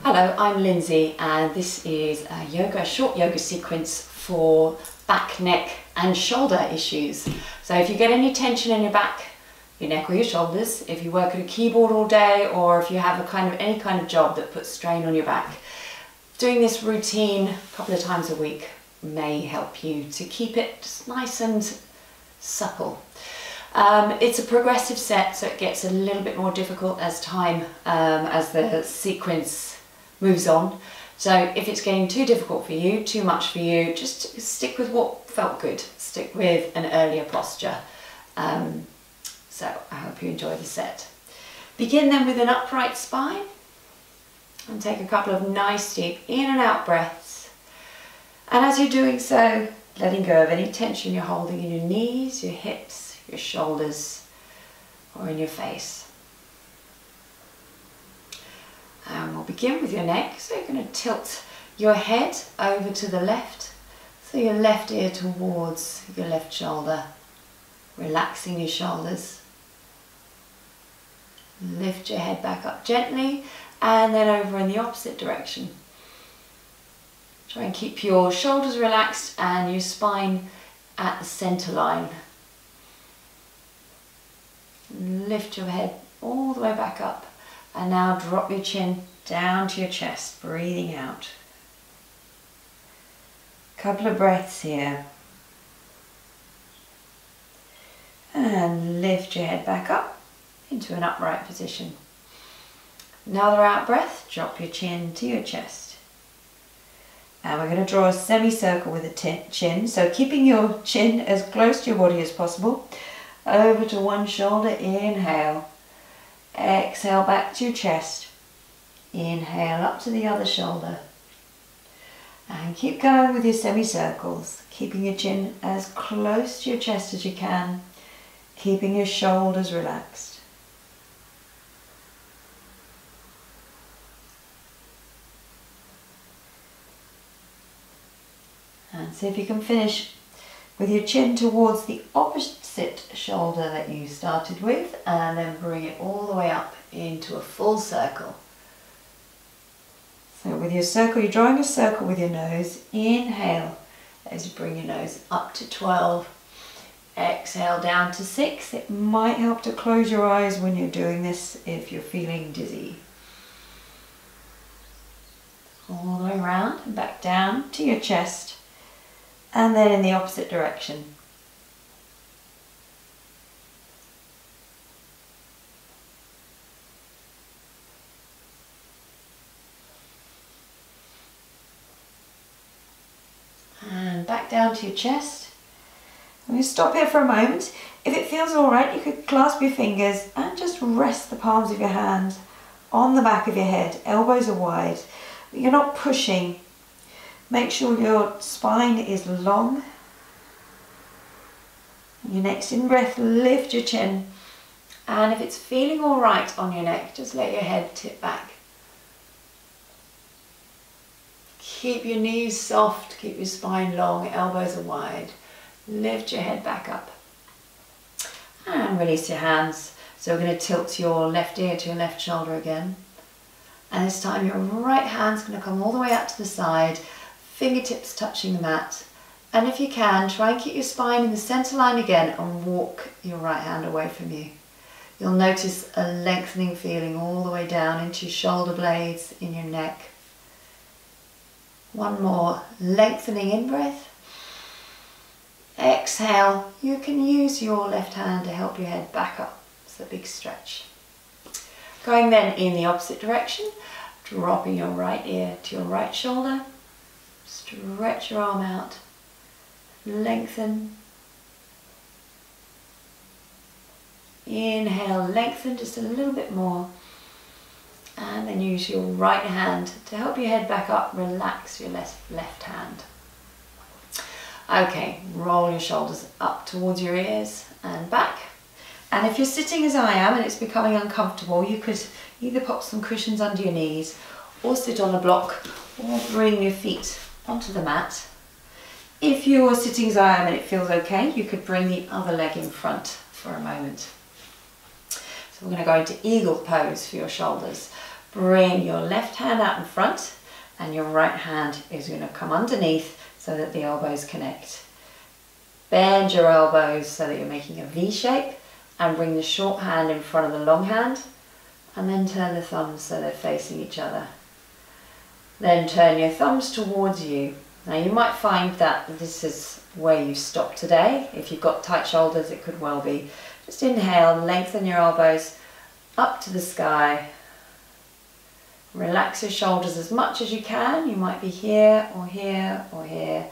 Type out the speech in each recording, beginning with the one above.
Hello, I'm Lindsay and this is a short yoga sequence for back, neck and shoulder issues. So if you get any tension in your back, your neck or your shoulders, if you work at a keyboard all day or if you have any kind of job that puts strain on your back, doing this routine a couple of times a week may help you to keep it nice and supple. It's a progressive set, so it gets a little bit more difficult as the sequence moves on. So if it's getting too difficult for you, too much for you, just stick with what felt good. Stick with an earlier posture. So I hope you enjoy the set. Begin then with an upright spine and take a couple of nice deep in and out breaths. And as you're doing so, letting go of any tension you're holding in your knees, your hips, your shoulders, or in your face. And we'll begin with your neck. So you're going to tilt your head over to the left, so your left ear towards your left shoulder, relaxing your shoulders. Lift your head back up gently and then over in the opposite direction. Try and keep your shoulders relaxed and your spine at the center line. Lift your head all the way back up and now drop your chin down to your chest, breathing out. Couple of breaths here. And lift your head back up into an upright position. Another out breath, drop your chin to your chest. And we're going to draw a semicircle with the chin, so keeping your chin as close to your body as possible. Over to one shoulder, inhale. Exhale back to your chest. Inhale up to the other shoulder. And keep going with your semicircles, keeping your chin as close to your chest as you can, keeping your shoulders relaxed. And see if you can finish with your chin towards the opposite shoulder that you started with, and then bring it all the way up into a full circle. So with your circle, you're drawing a circle with your nose. Inhale as you bring your nose up to 12. Exhale down to 6. It might help to close your eyes when you're doing this if you're feeling dizzy. All the way around and back down to your chest. And then in the opposite direction. And back down to your chest. I'm going to stop here for a moment. If it feels alright, you could clasp your fingers and just rest the palms of your hands on the back of your head. Elbows are wide, but you're not pushing. Make sure your spine is long. Your next in-breath, lift your chin. And if it's feeling all right on your neck, just let your head tip back. Keep your knees soft, keep your spine long, elbows are wide. Lift your head back up. And release your hands. So we're going to tilt your left ear to your left shoulder again. And this time your right hand's going to come all the way out to the side. Fingertips touching the mat, and if you can, try and keep your spine in the center line again and walk your right hand away from you. You'll notice a lengthening feeling all the way down into your shoulder blades, in your neck. One more lengthening in breath. Exhale. You can use your left hand to help your head back up. It's a big stretch. Going then in the opposite direction, dropping your right ear to your right shoulder. Stretch your arm out, lengthen. Inhale, lengthen just a little bit more. And then use your right hand to help your head back up, relax your left hand. Okay, roll your shoulders up towards your ears and back. And if you're sitting as I am and it's becoming uncomfortable, you could either pop some cushions under your knees or sit on a block or bring your feet onto the mat. If you're sitting as I am and it feels okay, you could bring the other leg in front for a moment. So we're going to go into eagle pose for your shoulders. Bring your left hand out in front and your right hand is going to come underneath so that the elbows connect. Bend your elbows so that you're making a V shape and bring the short hand in front of the long hand and then turn the thumbs so they're facing each other. Then turn your thumbs towards you. Now you might find that this is where you stop today. If you've got tight shoulders, it could well be. Just inhale, lengthen your elbows up to the sky. Relax your shoulders as much as you can. You might be here or here or here,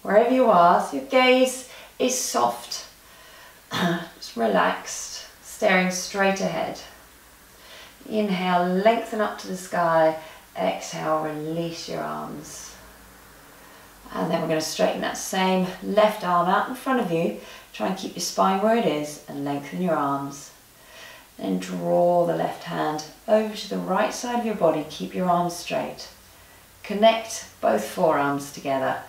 wherever you are. So your gaze is soft, just relaxed, staring straight ahead. Inhale, lengthen up to the sky. Exhale, release your arms. And then we're going to straighten that same left arm out in front of you. Try and keep your spine where it is and lengthen your arms. Then draw the left hand over to the right side of your body. Keep your arms straight. Connect both forearms together.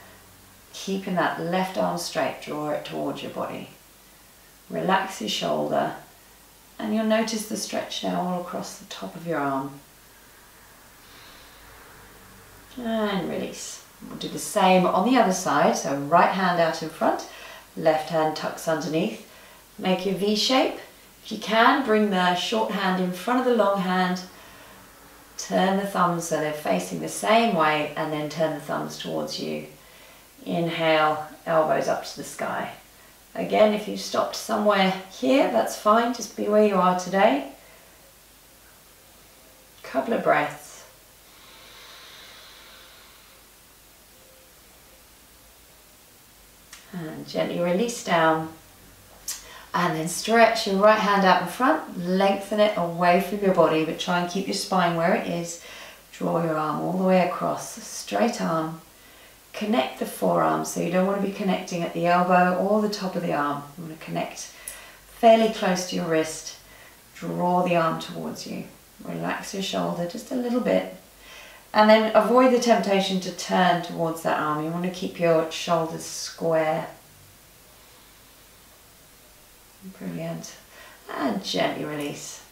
Keeping that left arm straight, draw it towards your body. Relax your shoulder and you'll notice the stretch now all across the top of your arm. And release. We'll do the same on the other side. So right hand out in front, left hand tucks underneath. Make your V shape. If you can, bring the short hand in front of the long hand. Turn the thumbs so they're facing the same way and then turn the thumbs towards you. Inhale, elbows up to the sky. Again, if you stopped somewhere here, that's fine. Just be where you are today. Couple of breaths. And gently release down. And then stretch your right hand out in front, lengthen it away from your body, but try and keep your spine where it is. Draw your arm all the way across, straight arm. Connect the forearm, so you don't want to be connecting at the elbow or the top of the arm. You want to connect fairly close to your wrist. Draw the arm towards you. Relax your shoulder just a little bit. And then avoid the temptation to turn towards that arm. You want to keep your shoulders square. Brilliant. And gently release.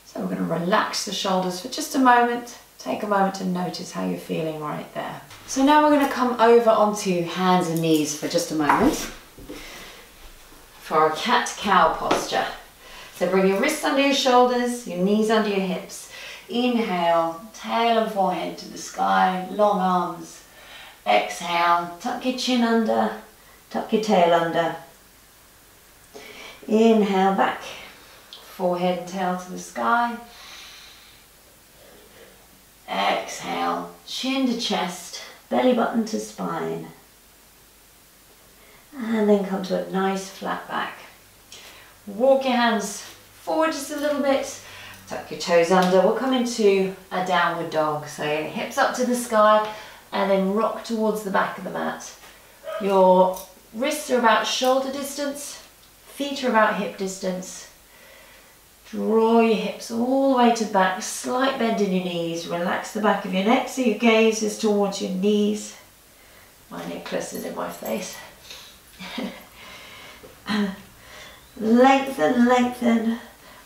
So we're going to relax the shoulders for just a moment. Take a moment to notice how you're feeling right there. So now we're going to come over onto hands and knees for just a moment for our cat-cow posture. So bring your wrists under your shoulders, your knees under your hips. Inhale, tail and forehead to the sky, long arms. Exhale, tuck your chin under, tuck your tail under. Inhale back, forehead and tail to the sky. Exhale, chin to chest, belly button to spine. And then come to a nice flat back. Walk your hands forward just a little bit. Tuck your toes under. We'll come into a downward dog. So your hips up to the sky and then rock towards the back of the mat. Your wrists are about shoulder distance. Feet are about hip distance. Draw your hips all the way to the back, slight bend in your knees. Relax the back of your neck so your gaze is towards your knees. My necklace is in my face. Lengthen, lengthen,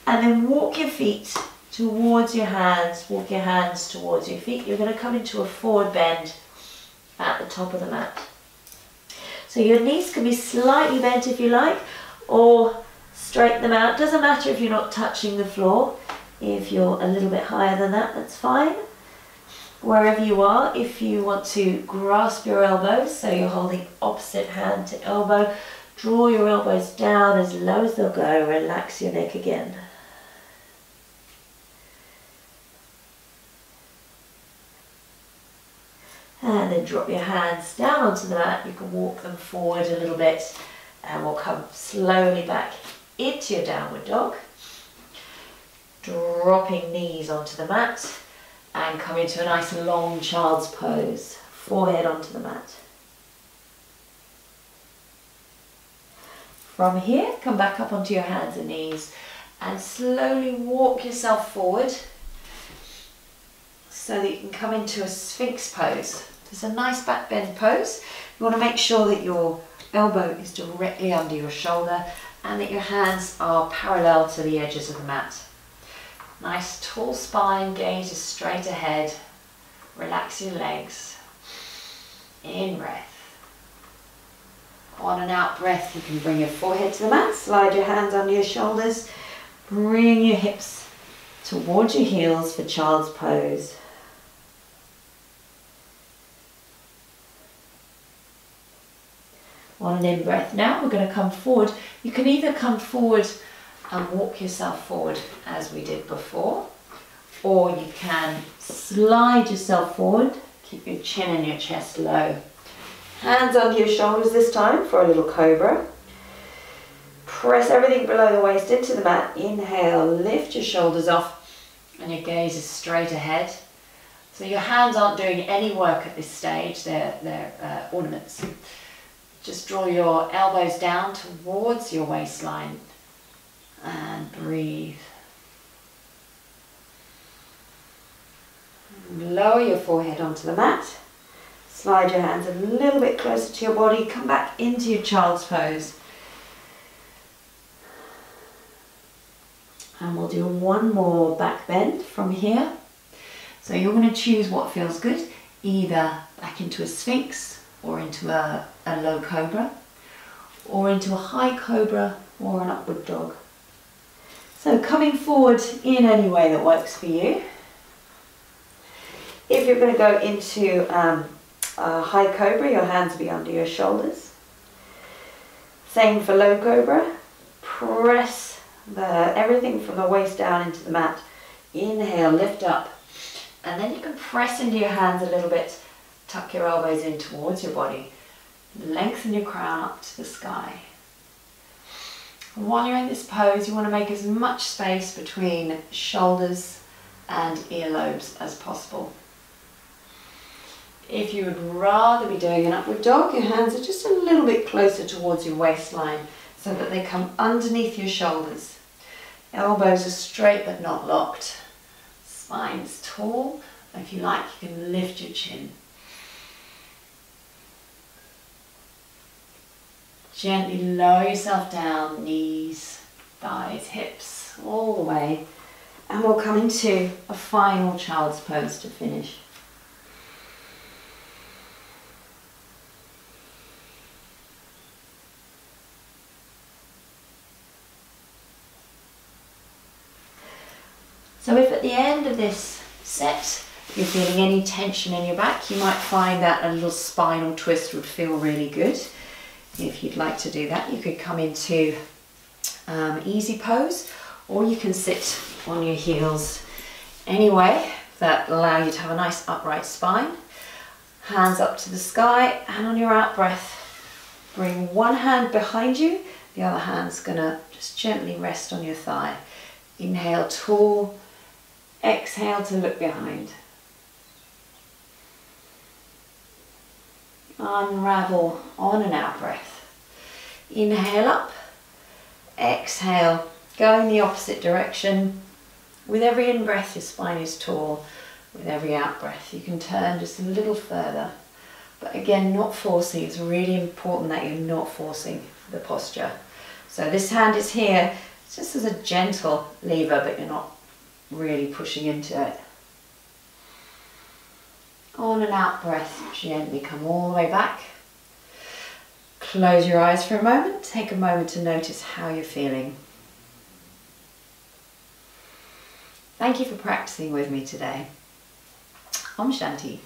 and then walk your feet towards your hands. Walk your hands towards your feet. You're going to come into a forward bend at the top of the mat. So your knees can be slightly bent if you like, or straighten them out. Doesn't matter if you're not touching the floor. If you're a little bit higher than that, that's fine. Wherever you are, if you want to grasp your elbows, so you're holding opposite hand to elbow, draw your elbows down as low as they'll go. Relax your neck again. And then drop your hands down onto the mat. You can walk them forward a little bit. And we'll come slowly back into your downward dog. Dropping knees onto the mat and come into a nice long child's pose. Forehead onto the mat. From here, come back up onto your hands and knees and slowly walk yourself forward so that you can come into a Sphinx pose. It's a nice back bend pose. You want to make sure that your elbow is directly under your shoulder and that your hands are parallel to the edges of the mat. Nice tall spine, gaze is straight ahead. Relax your legs. In breath. On and out breath, you can bring your forehead to the mat, slide your hands under your shoulders, bring your hips towards your heels for child's pose. On an in breath now, we're going to come forward. You can either come forward and walk yourself forward as we did before, or you can slide yourself forward, keep your chin and your chest low. Hands under your shoulders this time for a little Cobra. Press everything below the waist into the mat. Inhale, lift your shoulders off and your gaze is straight ahead. So your hands aren't doing any work at this stage, they're ornaments. Just draw your elbows down towards your waistline and breathe. Lower your forehead onto the mat. Slide your hands a little bit closer to your body. Come back into your child's pose. And we'll do one more back bend from here. So you're going to choose what feels good, either back into a Sphinx or into a low Cobra, or into a high Cobra or an upward dog. So coming forward in any way that works for you. If you're going to go into a high Cobra, your hands will be under your shoulders. Same for low Cobra. Press everything from the waist down into the mat. Inhale, lift up. And then you can press into your hands a little bit. Tuck your elbows in towards your body. Lengthen your crown up to the sky. And while you're in this pose, you want to make as much space between shoulders and earlobes as possible. If you would rather be doing an upward dog, your hands are just a little bit closer towards your waistline so that they come underneath your shoulders. Elbows are straight but not locked. Spine's tall. If you like, you can lift your chin. Gently lower yourself down, knees, thighs, hips, all the way. And we'll come into a final child's pose to finish. So if at the end of this set you're feeling any tension in your back, you might find that a little spinal twist would feel really good. If you'd like to do that, you could come into easy pose, or you can sit on your heels anyway that allow you to have a nice upright spine. Hands up to the sky, and on your out breath, bring one hand behind you, the other hand's gonna just gently rest on your thigh. Inhale, tall. Exhale to look behind. Unravel on an out breath. Inhale up. Exhale. Go in the opposite direction. With every in breath, your spine is tall. With every out breath, you can turn just a little further. But again, not forcing. It's really important that you're not forcing the posture. So this hand is here just as a gentle lever, but you're not really pushing into it. On an out breath, gently come all the way back. Close your eyes for a moment. Take a moment to notice how you're feeling. Thank you for practicing with me today. Om Shanti.